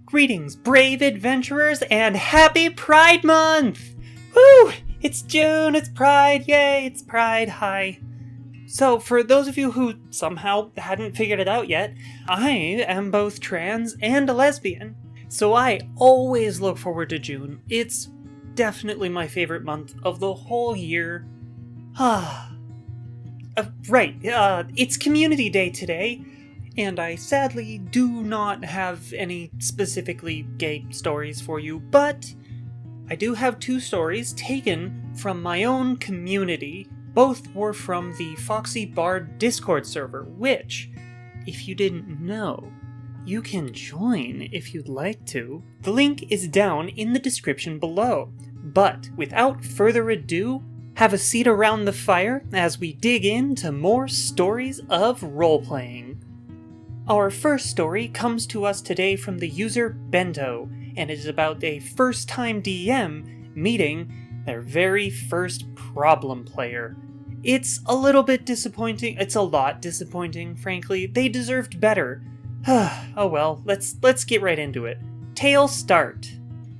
Greetings, brave adventurers, and happy Pride Month! Woo! It's June, it's Pride, yay, it's Pride, hi. So, for those of you who somehow hadn't figured it out yet, I am both trans and a lesbian. So I always look forward to June. It's definitely my favorite month of the whole year. It's Community Day today. And I sadly do not have any specifically gay stories for you, but I do have two stories taken from my own community. Both were from the FoxyBard Discord server, which, if you didn't know, you can join if you'd like to. The link is down in the description below. But without further ado, have a seat around the fire as we dig into more stories of role-playing. Our first story comes to us today from the user Bento, and it is about a first-time DM meeting their very first problem player. It's a little bit disappointing. It's a lot disappointing, frankly. They deserved better. Oh well, let's get right into it. Tale start.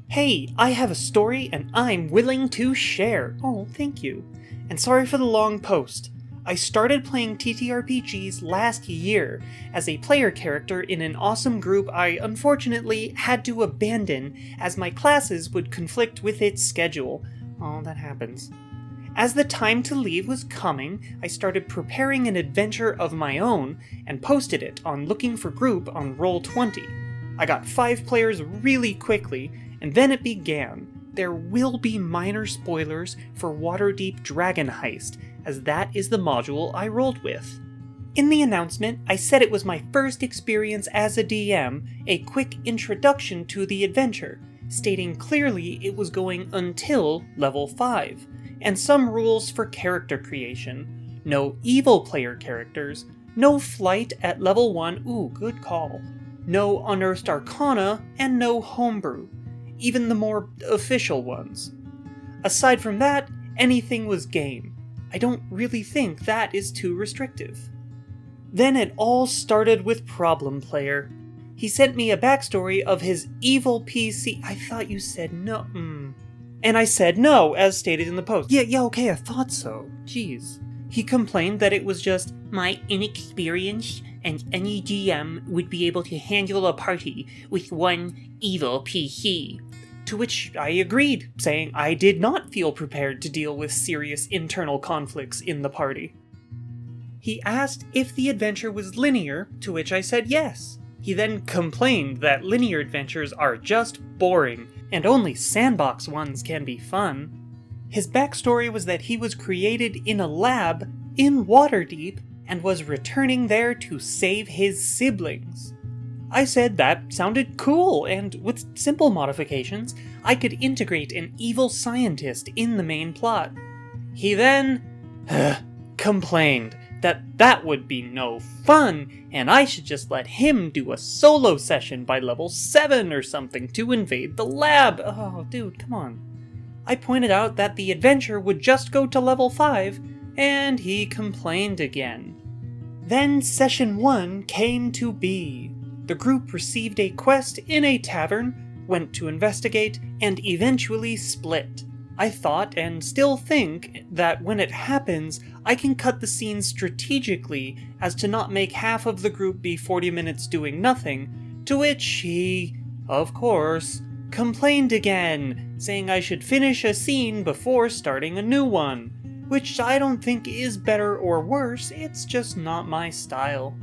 Hey, I have a story and I'm willing to share. Oh, thank you. And sorry for the long post. I started playing TTRPGs last year as a player character in an awesome group I unfortunately had to abandon as my classes would conflict with its schedule. Oh, that happens. As the time to leave was coming, I started preparing an adventure of my own and posted it on Looking for Group on Roll20. I got 5 players really quickly, and then it began. There will be minor spoilers for Waterdeep Dragon Heist, as that is the module I rolled with. In the announcement, I said it was my first experience as a DM, a quick introduction to the adventure, stating clearly it was going until level 5, and some rules for character creation. No evil player characters, no flight at level 1, ooh, good call, no unearthed arcana, and no homebrew, even the more official ones. Aside from that, anything was game. I don't really think that is too restrictive. Then it all started with Problem Player. He sent me a backstory of his evil PC. I thought you said no. And I said no, as stated in the post. Yeah, okay, I thought so. Jeez. He complained that it was just my inexperience and any GM would be able to handle a party with one evil PC. To which I agreed, saying I did not feel prepared to deal with serious internal conflicts in the party. He asked if the adventure was linear, to which I said yes. He then complained that linear adventures are just boring, and only sandbox ones can be fun. His backstory was that he was created in a lab in Waterdeep and was returning there to save his siblings. I said that sounded cool, and with simple modifications, I could integrate an evil scientist in the main plot. He then complained that would be no fun, and I should just let him do a solo session by level 7 or something to invade the lab. Oh, dude, come on. I pointed out that the adventure would just go to level 5, and he complained again. Then session 1 came to be. The group received a quest in a tavern, went to investigate, and eventually split. I thought, and still think, that when it happens, I can cut the scene strategically as to not make half of the group be 40 minutes doing nothing, to which he, of course, complained again, saying I should finish a scene before starting a new one, which I don't think is better or worse, it's just not my style.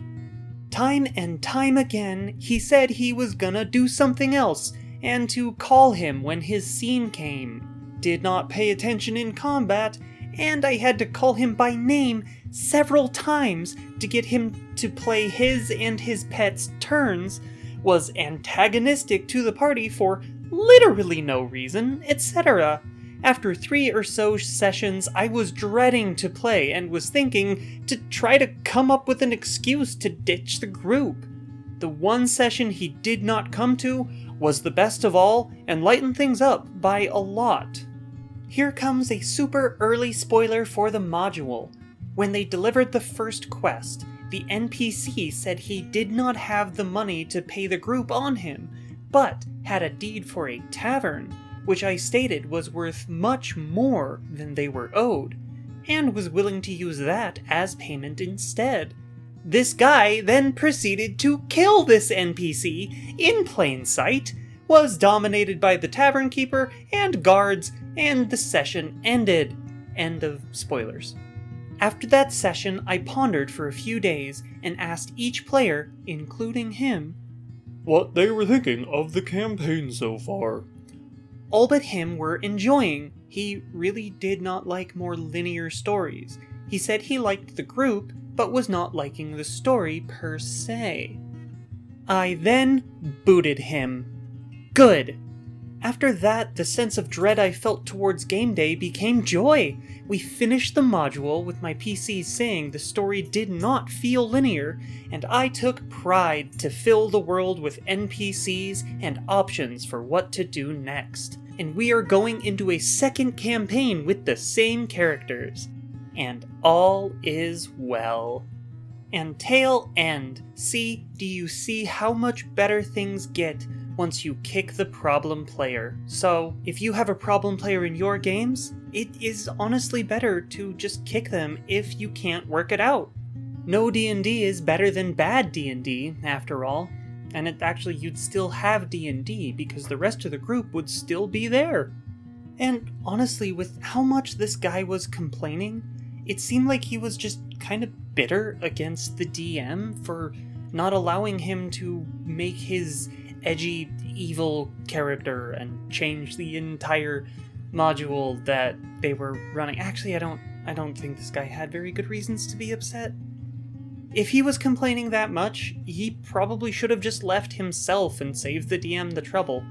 Time and time again, he said he was gonna do something else, and to call him when his scene came. Did not pay attention in combat, and I had to call him by name several times to get him to play his and his pet's turns, was antagonistic to the party for literally no reason, etc. After 3 or so sessions, I was dreading to play and was thinking to try to come up with an excuse to ditch the group. The one session he did not come to was the best of all and lightened things up by a lot. Here comes a super early spoiler for the module. When they delivered the first quest, the NPC said he did not have the money to pay the group on him, but had a deed for a tavern, which I stated was worth much more than they were owed, and was willing to use that as payment instead. This guy then proceeded to kill this NPC in plain sight, was dominated by the tavern keeper and guards, and the session ended. End of spoilers. After that session, I pondered for a few days and asked each player, including him, what they were thinking of the campaign so far. All but him were enjoying. He really did not like more linear stories. He said he liked the group, but was not liking the story per se. I then booted him. Good. After that, the sense of dread I felt towards game day became joy. We finished the module with my PC saying the story did not feel linear, and I took pride to fill the world with NPCs and options for what to do next. And we are going into a second campaign with the same characters. And all is well. And tail end. Do you see how much better things get once you kick the problem player? So, if you have a problem player in your games, it is honestly better to just kick them if you can't work it out. No D&D is better than bad D&D, after all. And you'd still have D&D because the rest of the group would still be there. And honestly, with how much this guy was complaining, it seemed like he was just kind of bitter against the DM for not allowing him to make his edgy, evil character and change the entire module that they were running. Actually, I don't think this guy had very good reasons to be upset. If he was complaining that much, he probably should have just left himself and saved the DM the trouble.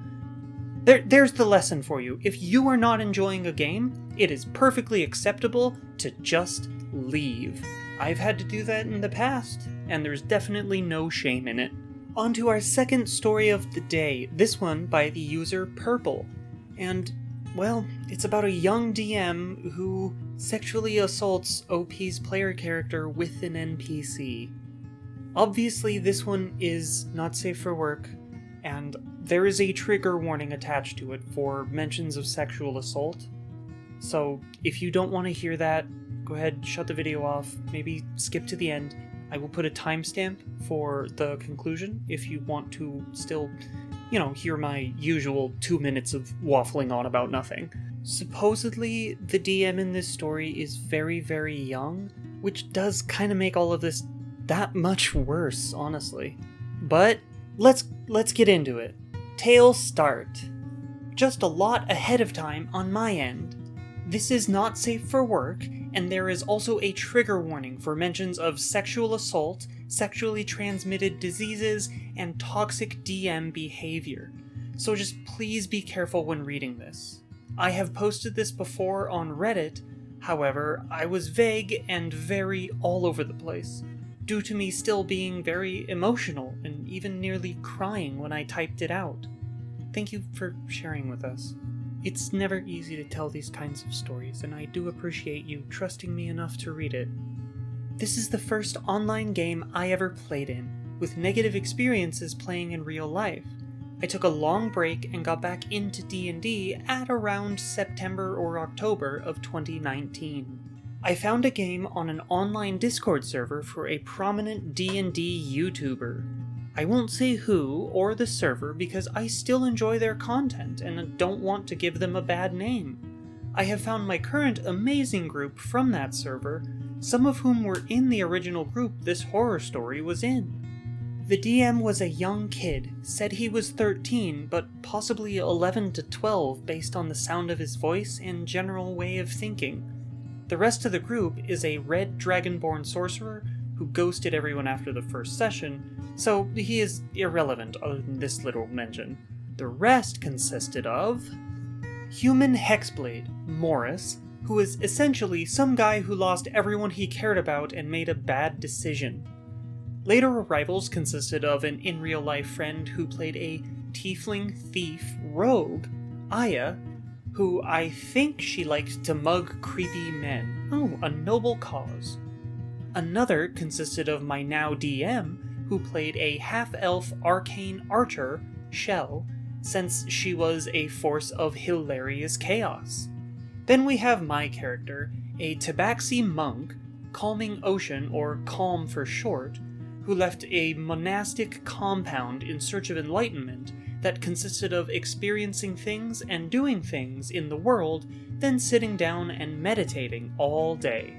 There's the lesson for you. If you are not enjoying a game, it is perfectly acceptable to just leave. I've had to do that in the past, and there's definitely no shame in it. On to our second story of the day, this one by the user Purple. And, well, it's about a young DM who sexually assaults OP's player character with an NPC. Obviously, this one is not safe for work, and there is a trigger warning attached to it for mentions of sexual assault. So, if you don't want to hear that, go ahead, shut the video off, maybe skip to the end. I will put a timestamp for the conclusion if you want to still, hear my usual 2 minutes of waffling on about nothing. Supposedly, the DM in this story is very, very young, which does kind of make all of this that much worse, honestly. But let's get into it. Tale start. Just a lot ahead of time on my end. This is not safe for work, and there is also a trigger warning for mentions of sexual assault, sexually transmitted diseases, and toxic DM behavior. So just please be careful when reading this. I have posted this before on Reddit, however, I was vague and very all over the place, due to me still being very emotional and even nearly crying when I typed it out. Thank you for sharing with us. It's never easy to tell these kinds of stories, and I do appreciate you trusting me enough to read it. This is the first online game I ever played in, with negative experiences playing in real life. I took a long break and got back into D&D at around September or October of 2019. I found a game on an online Discord server for a prominent D&D YouTuber. I won't say who or the server because I still enjoy their content and don't want to give them a bad name. I have found my current amazing group from that server, some of whom were in the original group this horror story was in. The DM was a young kid, said he was 13, but possibly 11 to 12 based on the sound of his voice and general way of thinking. The rest of the group is a red dragonborn sorcerer who ghosted everyone after the first session, so he is irrelevant other than this little mention. The rest consisted of Human Hexblade, Morris, who is essentially some guy who lost everyone he cared about and made a bad decision. Later arrivals consisted of an in-real-life friend who played a tiefling thief rogue, Aya, who I think she liked to mug creepy men. Oh, a noble cause. Another consisted of my now DM, who played a half-elf arcane archer, Shell, since she was a force of hilarious chaos. Then we have my character, a Tabaxi monk, Calming Ocean, or Calm for short, who left a monastic compound in search of enlightenment that consisted of experiencing things and doing things in the world, then sitting down and meditating all day.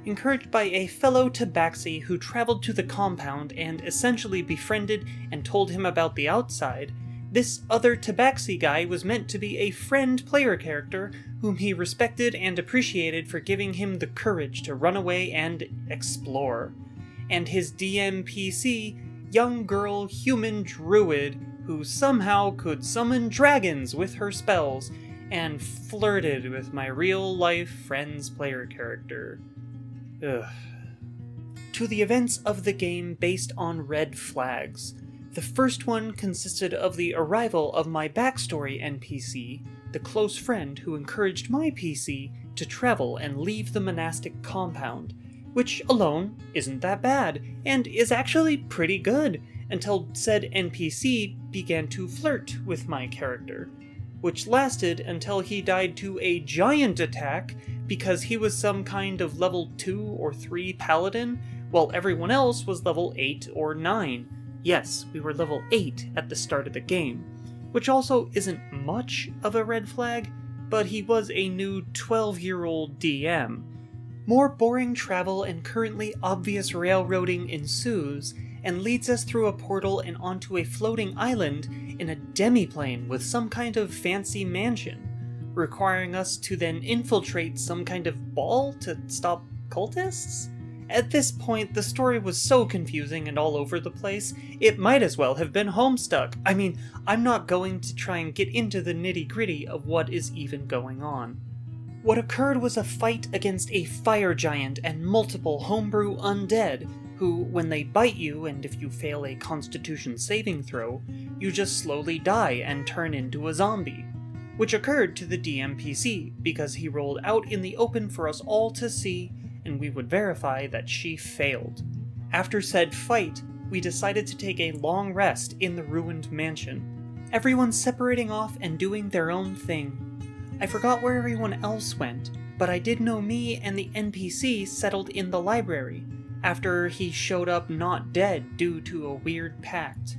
Encouraged by a fellow Tabaxi who traveled to the compound and essentially befriended and told him about the outside, this other Tabaxi guy was meant to be a friend player character whom he respected and appreciated for giving him the courage to run away and explore. And his DMPC, young girl human druid, who somehow could summon dragons with her spells, and flirted with my real-life friend's player character. Ugh. To the events of the game based on red flags. The first one consisted of the arrival of my backstory NPC, the close friend who encouraged my PC to travel and leave the monastic compound, which alone isn't that bad, and is actually pretty good, until said NPC began to flirt with my character, which lasted until he died to a giant attack because he was some kind of level 2 or 3 paladin, while everyone else was level 8 or 9. Yes, we were level 8 at the start of the game, which also isn't much of a red flag, but he was a new 12-year-old DM. More boring travel and currently obvious railroading ensues, and leads us through a portal and onto a floating island in a demiplane with some kind of fancy mansion, requiring us to then infiltrate some kind of ball to stop cultists? At this point, the story was so confusing and all over the place, it might as well have been Homestuck. I mean, I'm not going to try and get into the nitty-gritty of what is even going on. What occurred was a fight against a fire giant and multiple homebrew undead, who, when they bite you and if you fail a constitution saving throw, you just slowly die and turn into a zombie. Which occurred to the DMPC, because he rolled out in the open for us all to see, and we would verify that she failed. After said fight, we decided to take a long rest in the ruined mansion, everyone separating off and doing their own thing. I forgot where everyone else went, but I did know me and the NPC settled in the library, after he showed up not dead due to a weird pact.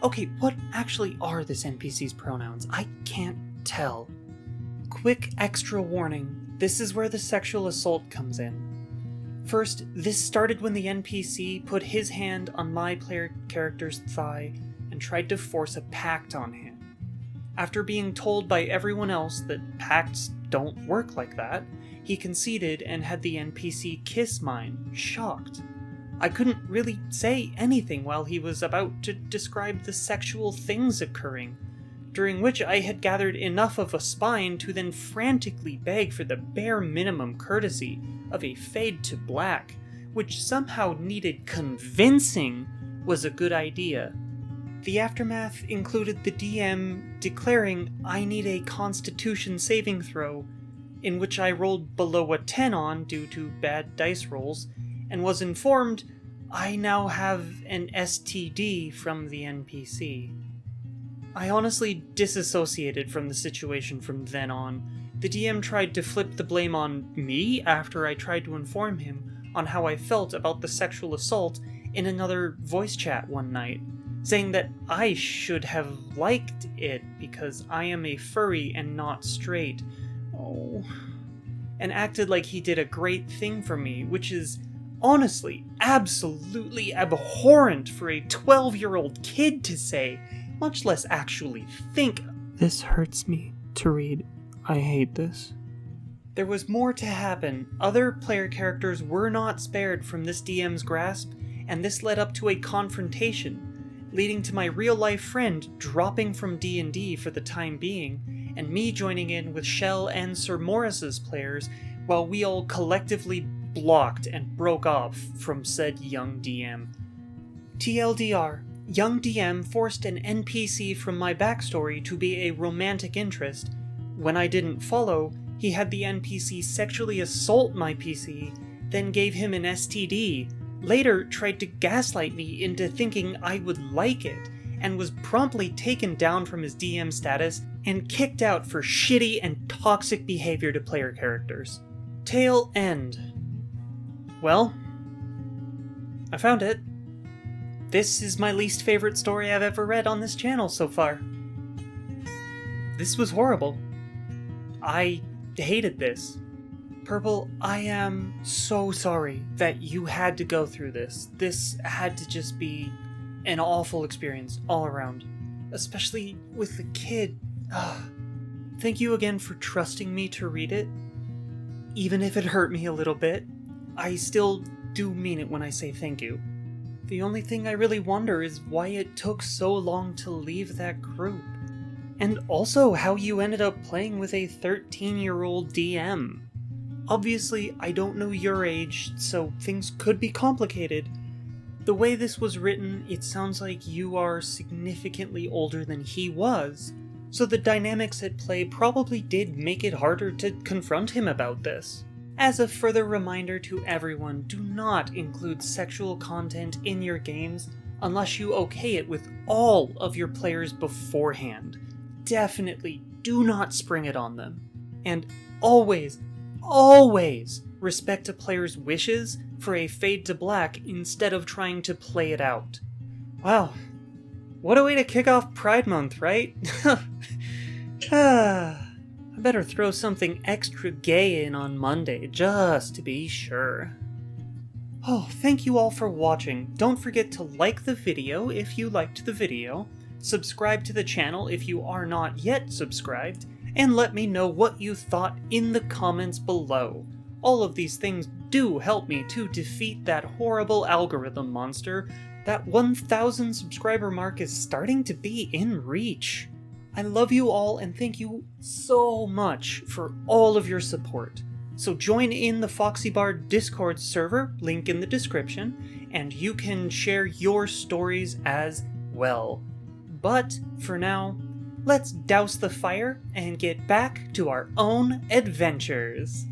Okay, what actually are this NPC's pronouns? I can't tell. Quick extra warning, this is where the sexual assault comes in. First, this started when the NPC put his hand on my player character's thigh and tried to force a pact on him. After being told by everyone else that pacts don't work like that, he conceded and had the NPC kiss mine, shocked. I couldn't really say anything while he was about to describe the sexual things occurring, during which I had gathered enough of a spine to then frantically beg for the bare minimum courtesy of a fade to black, which somehow needed convincing was a good idea. The aftermath included the DM declaring I need a constitution saving throw, in which I rolled below a 10 on due to bad dice rolls, and was informed I now have an STD from the NPC. I honestly disassociated from the situation from then on. The DM tried to flip the blame on me after I tried to inform him on how I felt about the sexual assault in another voice chat one night, saying that I should have liked it because I am a furry and not straight. Oh. And acted like he did a great thing for me, which is honestly absolutely abhorrent for a 12-year-old kid to say, much less actually think. This hurts me to read. I hate this. There was more to happen. Other player characters were not spared from this DM's grasp, and this led up to a confrontation, leading to my real-life friend dropping from D&D for the time being, and me joining in with Shell and Sir Morris's players, while we all collectively blocked and broke off from said young DM. TLDR, young DM forced an NPC from my backstory to be a romantic interest. When I didn't follow, he had the NPC sexually assault my PC, then gave him an STD, later tried to gaslight me into thinking I would like it, and was promptly taken down from his DM status and kicked out for shitty and toxic behavior to player characters. Tale end. Well, I found it. This is my least favorite story I've ever read on this channel so far. This was horrible. I hated this. Purple, I am so sorry that you had to go through this. This had to just be an awful experience all around. Especially with the kid. Thank you again for trusting me to read it. Even if it hurt me a little bit, I still do mean it when I say thank you. The only thing I really wonder is why it took so long to leave that group. And also how you ended up playing with a 13-year-old DM. Obviously, I don't know your age, so things could be complicated. The way this was written, it sounds like you are significantly older than he was, so the dynamics at play probably did make it harder to confront him about this. As a further reminder to everyone, do not include sexual content in your games unless you okay it with all of your players beforehand. Definitely do not spring it on them. And always respect a player's wishes for a fade to black instead of trying to play it out. Wow, what a way to kick off Pride Month, right? I better throw something extra gay in on Monday, just to be sure. Oh, thank you all for watching. Don't forget to like the video if you liked the video, subscribe to the channel if you are not yet subscribed, and let me know what you thought in the comments below. All of these things do help me to defeat that horrible algorithm monster. That 1,000 subscriber mark is starting to be in reach. I love you all and thank you so much for all of your support. So join in the FoxyBard Discord server, link in the description, and you can share your stories as well. But for now, let's douse the fire and get back to our own adventures.